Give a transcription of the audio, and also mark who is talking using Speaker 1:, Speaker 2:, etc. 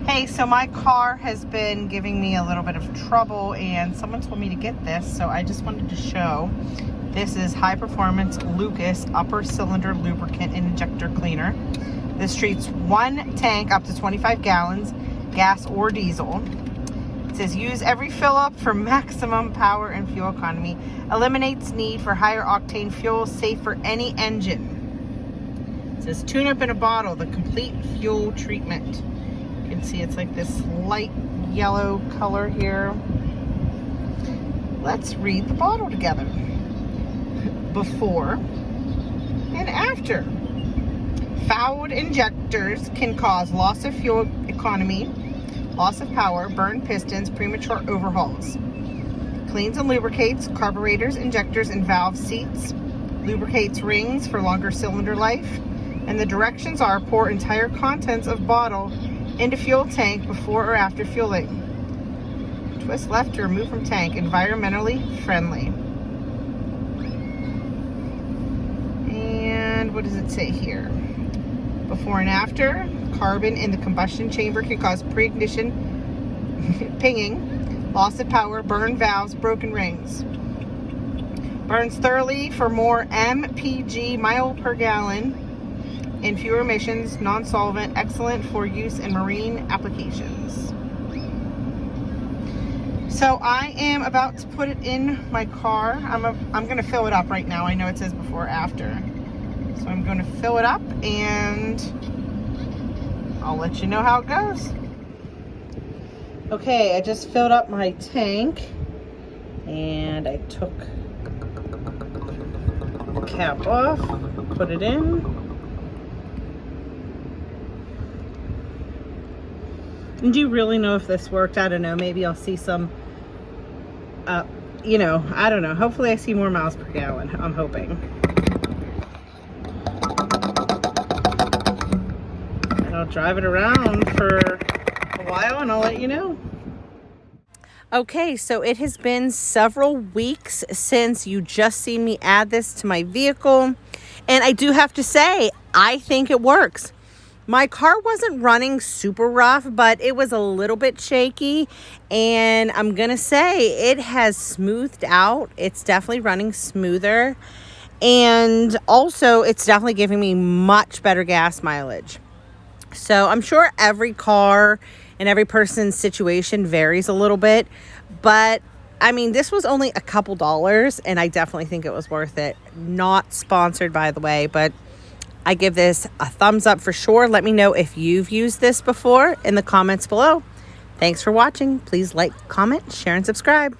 Speaker 1: Hey, so my car has been giving me a little bit of trouble and someone told me to get this, so I just wanted to show. This is high performance Lucas upper cylinder lubricant and injector cleaner. This treats one tank up to 25 gallons, gas or diesel. It says use every fill up for maximum power and fuel economy. Eliminates need for higher octane fuel, safe for any engine. It says tune up in a bottle, the complete fuel treatment. You can see it's like this light yellow color here. Let's read the bottle together. Before and after. Fouled injectors can cause loss of fuel economy, loss of power, burned pistons, premature overhauls. Cleans and lubricates carburetors, injectors, and valve seats. Lubricates rings for longer cylinder life. And the directions are pour entire contents of bottle into fuel tank before or after fueling. Twist left to remove from tank. Environmentally friendly. And what does it say here? Before and after. Carbon in the combustion chamber can cause pre-ignition pinging, loss of power, burned valves, broken rings. Burns thoroughly for more mpg, mile per gallon, and fewer emissions, non-solvent, excellent for use in marine applications. So I am about to put it in my car. I'm going to fill it up right now. I know it says before or after. So I'm going to fill it up and I'll let you know how it goes. Okay, I just filled up my tank and I took the cap off, put it in. And do you really know if this worked? I don't know. Maybe I'll see some, I don't know. Hopefully I see more miles per gallon. I'm hoping. And I'll drive it around for a while and I'll let you know. Okay, so it has been several weeks since you just seen me add this to my vehicle. And I do have to say, I think it works. My car wasn't running super rough, but it was a little bit shaky. And I'm going to say it has smoothed out. It's definitely running smoother. And also, it's definitely giving me much better gas mileage. So I'm sure every car and every person's situation varies a little bit. But I mean, this was only a couple dollars, and I definitely think it was worth it. Not sponsored, by the way, but I give this a thumbs up for sure. Let me know if you've used this before in the comments below. Thanks for watching. Please like, comment, share, and subscribe.